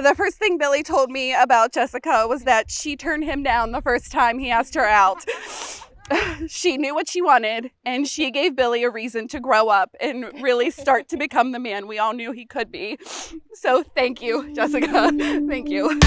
The first thing Billy told me about Jessica was that she turned him down the first time he asked her out. She knew what she wanted, and she gave Billy a reason to grow up and really start to become the man we all knew he could be. So thank you, Jessica. Thank you.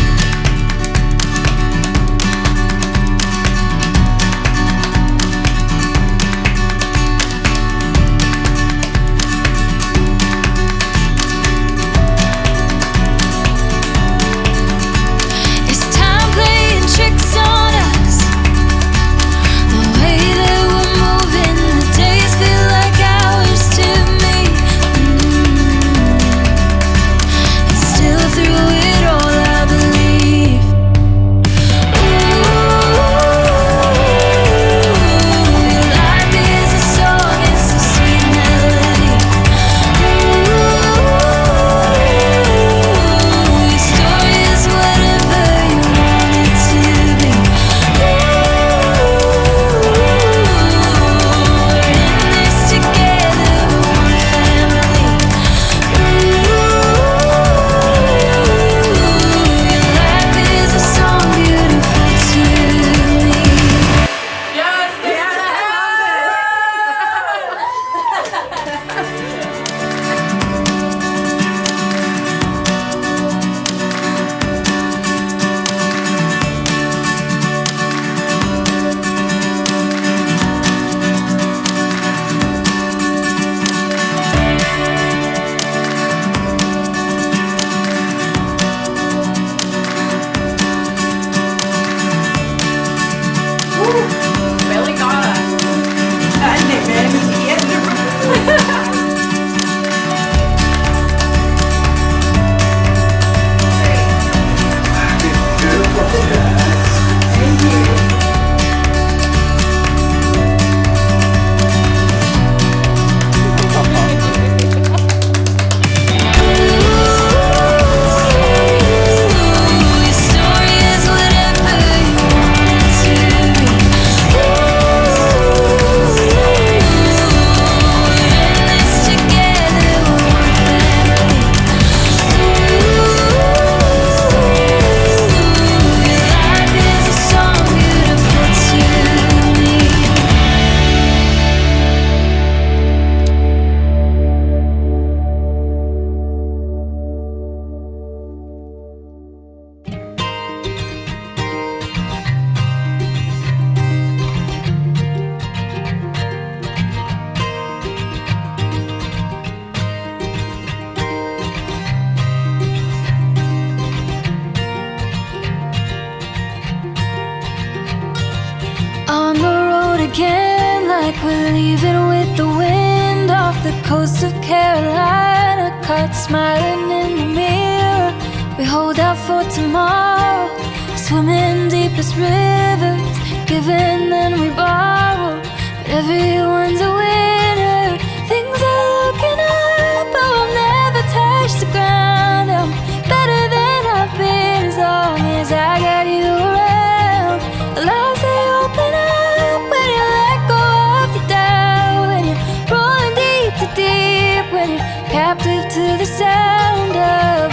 On the road again, like we're leaving with the wind off the coast of Carolina, caught smiling in the mirror. We hold out for tomorrow, swimming deepest rivers, giving then we borrow. But everyone's a winner, things are looking up, but we'll never touch the ground. I'm better than I've been as long as I got you around. Lives they open up when you let go of the doubt, when you're rolling deep to deep, when you're captive to the sound of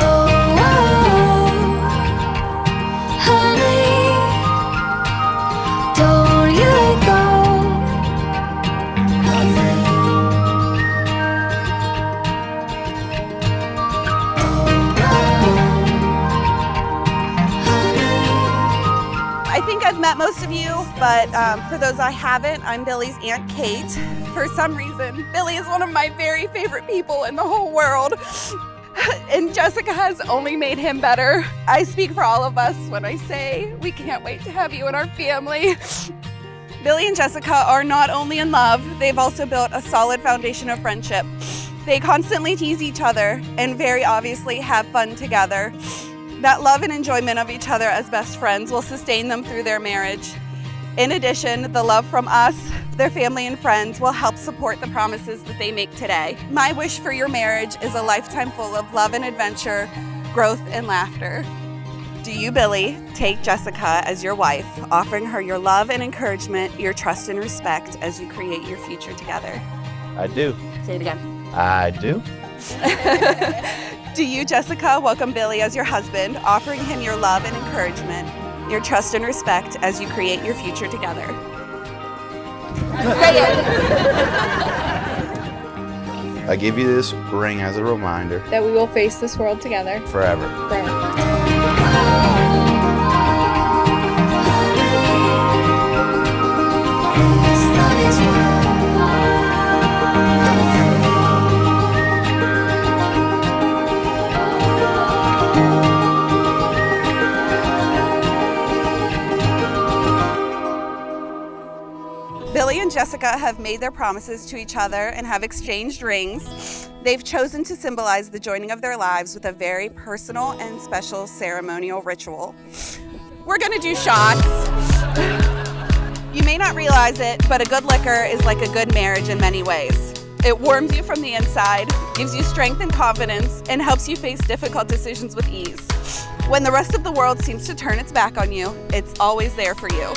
honey, don't you let go. I think I've met most of you, but for those I haven't, I'm Billy's Aunt Kate. For some reason, Billy is one of my very favorite people in the whole world. And Jessica has only made him better. I speak for all of us when I say we can't wait to have you in our family. Billy and Jessica are not only in love, they've also built a solid foundation of friendship. They constantly tease each other and very obviously have fun together. That love and enjoyment of each other as best friends will sustain them through their marriage. In addition, the love from us, their family and friends, will help support the promises that they make today. My wish for your marriage is a lifetime full of love and adventure, growth and laughter. Do you, Billy, take Jessica as your wife, offering her your love and encouragement, your trust and respect as you create your future together? I do. Say it again. I do. Do you, Jessica, welcome Billy as your husband, offering him your love and encouragement, your trust and respect as you create your future together? Say it. I give you this ring as a reminder that we will face this world together forever. Billy and Jessica have made their promises to each other and have exchanged rings. They've chosen to symbolize the joining of their lives with a very personal and special ceremonial ritual. We're gonna do shots. You may not realize it, but a good liquor is like a good marriage in many ways. It warms you from the inside, gives you strength and confidence, and helps you face difficult decisions with ease. When the rest of the world seems to turn its back on you, it's always there for you.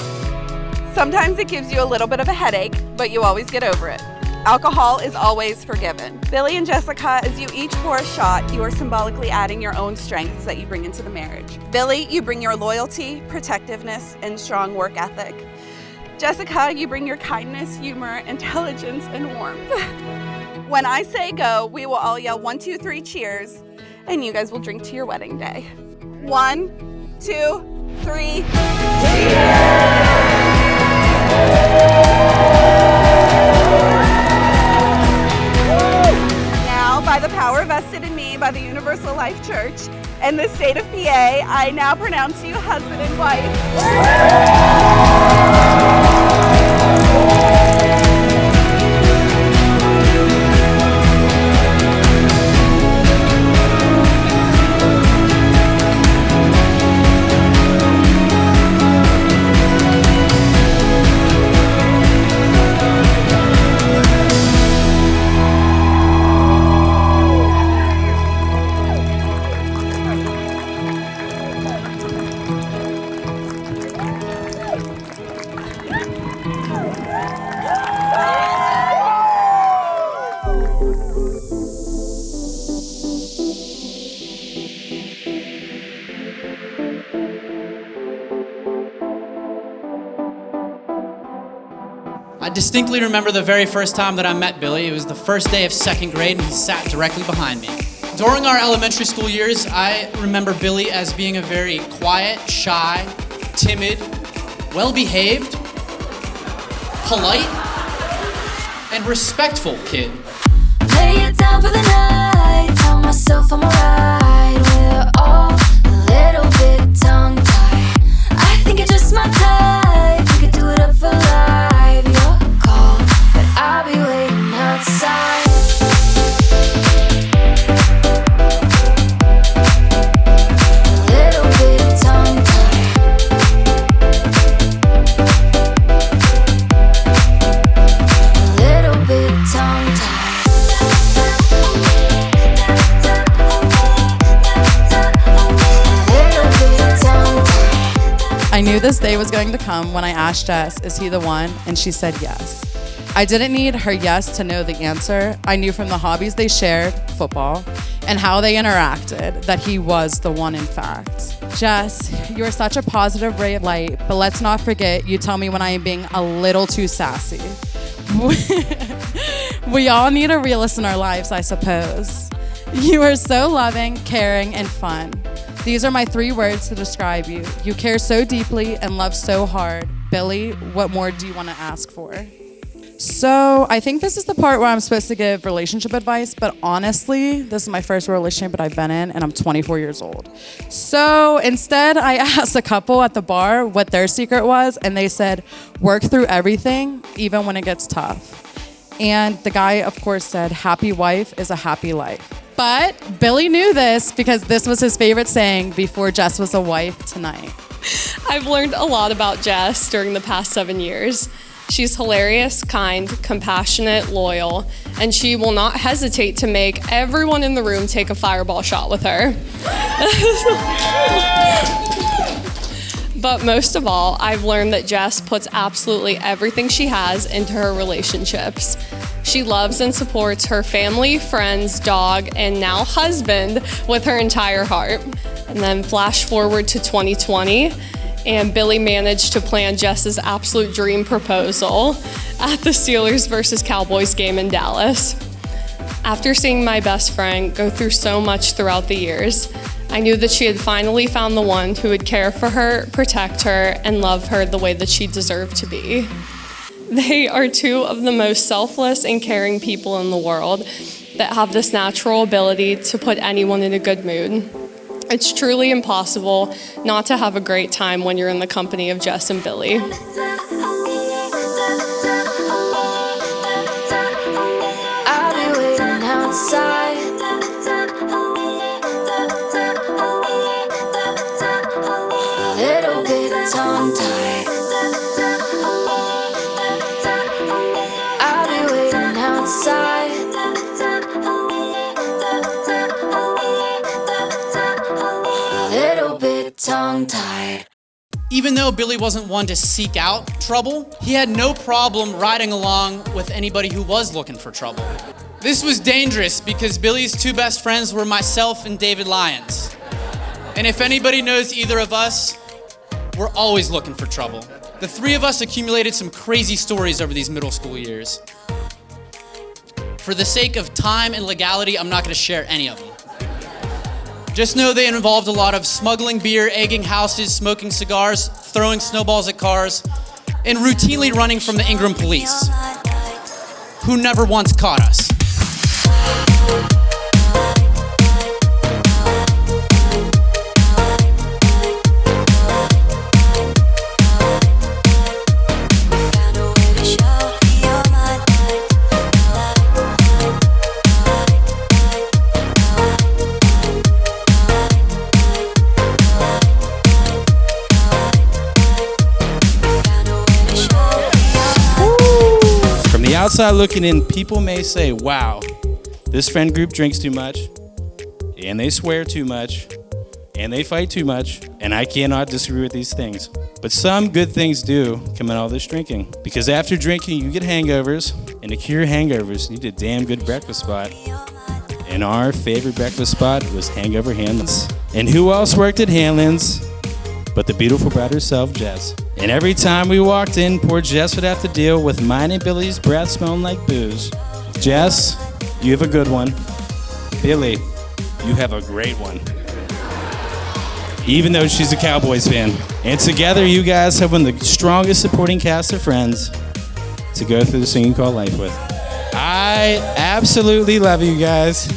Sometimes it gives you a little bit of a headache, but you always get over it. Alcohol is always forgiven. Billy and Jessica, as you each pour a shot, you are symbolically adding your own strengths that you bring into the marriage. Billy, you bring your loyalty, protectiveness, and strong work ethic. Jessica, you bring your kindness, humor, intelligence, and warmth. When I say go, we will all yell 1, 2, 3, cheers, and you guys will drink to your wedding day. 1, 2, 3, cheers! Now, by the power vested in me by the Universal Life Church and the state of PA, I now pronounce you husband and wife. I distinctly remember the very first time that I met Billy. It was the first day of second grade, and he sat directly behind me. During our elementary school years, I remember Billy as being a very quiet, shy, timid, well-behaved, polite, and respectful kid. Lay it down for the night, tell myself I'm alright. We're all a little bit tongue-tied. I think it's just my type, we could do it up for life. Your call, but I'll be waiting outside. A little bit tongue-tied. A little bit tongue-tied. I knew this day was going to come when I asked Jess, is he the one? And she said yes. I didn't need her yes to know the answer. I knew from the hobbies they shared, football, and how they interacted, that he was the one in fact. Jess, you are such a positive ray of light, but let's not forget you tell me when I am being a little too sassy. We all need a realist in our lives, I suppose. You are so loving, caring, and fun. These are my 3 words to describe you. You care so deeply and love so hard. Billy, what more do you want to ask for? So I think this is the part where I'm supposed to give relationship advice, but honestly, this is my first relationship that I've been in, and I'm 24 years old. So instead, I asked a couple at the bar what their secret was, and they said, work through everything, even when it gets tough. And the guy, of course, said, happy wife is a happy life. But Billy knew this because this was his favorite saying before Jess was a wife tonight. I've learned a lot about Jess during the past 7 years. She's hilarious, kind, compassionate, loyal, and she will not hesitate to make everyone in the room take a fireball shot with her. But most of all, I've learned that Jess puts absolutely everything she has into her relationships. She loves and supports her family, friends, dog, and now husband with her entire heart. And then flash forward to 2020, and Billy managed to plan Jess's absolute dream proposal at the Steelers versus Cowboys game in Dallas. After seeing my best friend go through so much throughout the years, I knew that she had finally found the one who would care for her, protect her, and love her the way that she deserved to be. They are two of the most selfless and caring people in the world that have this natural ability to put anyone in a good mood. It's truly impossible not to have a great time when you're in the company of Jess and Billy. I'll be waiting outside. A little bit tongue-tied. I'll be waiting outside. A little bit tongue-tied. Even though Billy wasn't one to seek out trouble, he had no problem riding along with anybody who was looking for trouble. This was dangerous because Billy's two best friends were myself and David Lyons. And if anybody knows either of us, we're always looking for trouble. The three of us accumulated some crazy stories over these middle school years. For the sake of time and legality, I'm not going to share any of them. Just know they involved a lot of smuggling beer, egging houses, smoking cigars, throwing snowballs at cars, and routinely running from the Ingram police, who never once caught us. Outside looking in, people may say, wow, this friend group drinks too much, and they swear too much, and they fight too much, and I cannot disagree with these things. But some good things do come out of this drinking, because after drinking, you get hangovers, and to cure hangovers, you need a damn good breakfast spot. And our favorite breakfast spot was Hangover Hanlon's. And who else worked at Hanlon's but the beautiful bride herself, Jess? And every time we walked in, poor Jess would have to deal with mine and Billy's breath smelling like booze. Jess, you have a good one. Billy, you have a great one. Even though she's a Cowboys fan. And together, you guys have one of the strongest supporting cast of friends to go through this thing you call life with. I absolutely love you guys,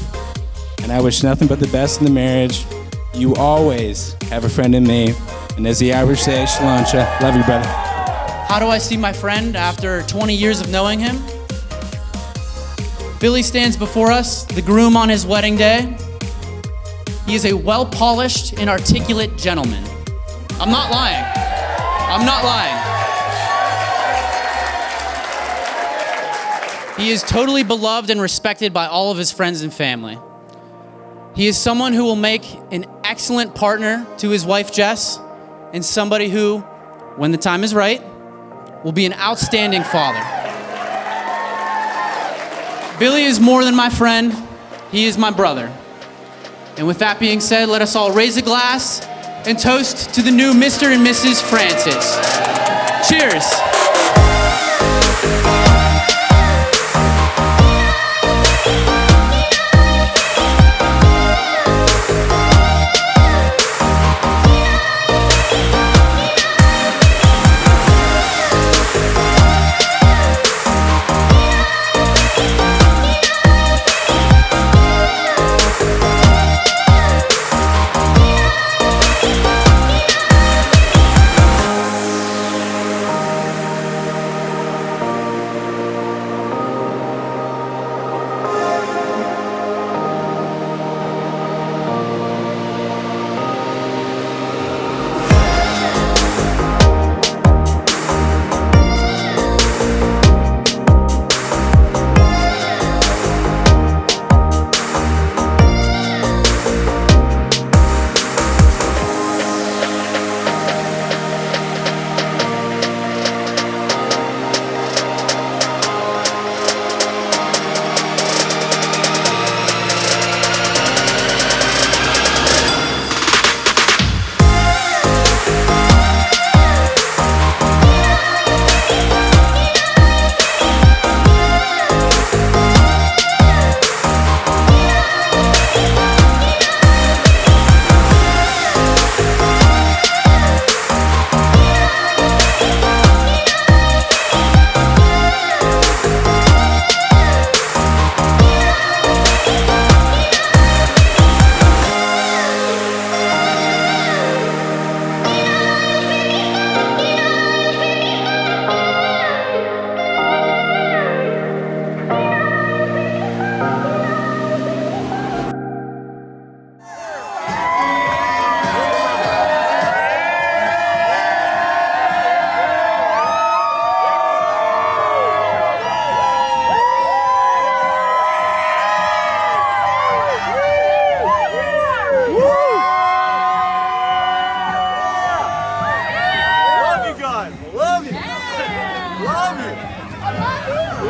and I wish nothing but the best in the marriage. You always have a friend in me. And as the Irish say, Sláinte. Love you, brother. How do I see my friend after 20 years of knowing him? Billy stands before us, the groom on his wedding day. He is a well-polished and articulate gentleman. I'm not lying. I'm not lying. He is totally beloved and respected by all of his friends and family. He is someone who will make an excellent partner to his wife, Jess, and somebody who, when the time is right, will be an outstanding father. Billy is more than my friend. He is my brother. And with that being said, let us all raise a glass and toast to the new Mr. and Mrs. Francis. Cheers.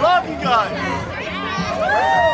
Love you guys.